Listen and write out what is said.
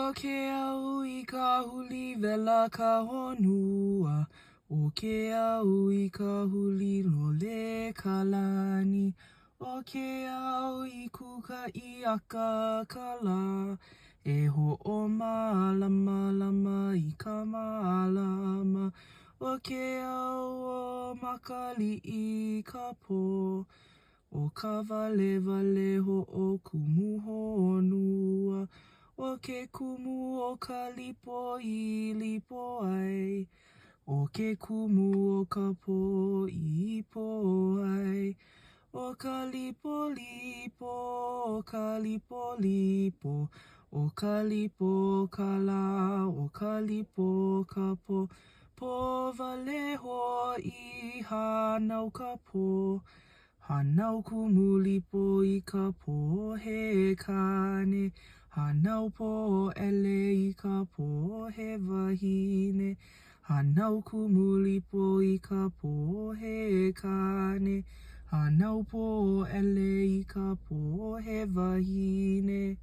O ke au I ka huli vela ka honua. O ke au I ka huli lole ka lani. O ke au I kuka I aka ka la. E ho o malama lama I ka malama. O ke au o makali I ka po. O ka vale vale ho o kumu honua. O ke kumu o ka lipo I lipo ai. O ke kumu o ka po I po ai. O ka lipo lipo, o ka lipo lipo. O ka lipo ka la, o ka lipo ka po. Po vale ho I hanau ka po. Hanau kumu lipo I ka po he kane. Hanau po ele I ka po he wahine. Hanau kumu lipo I ka po he kane. Hanau po ele I ka po he wahine.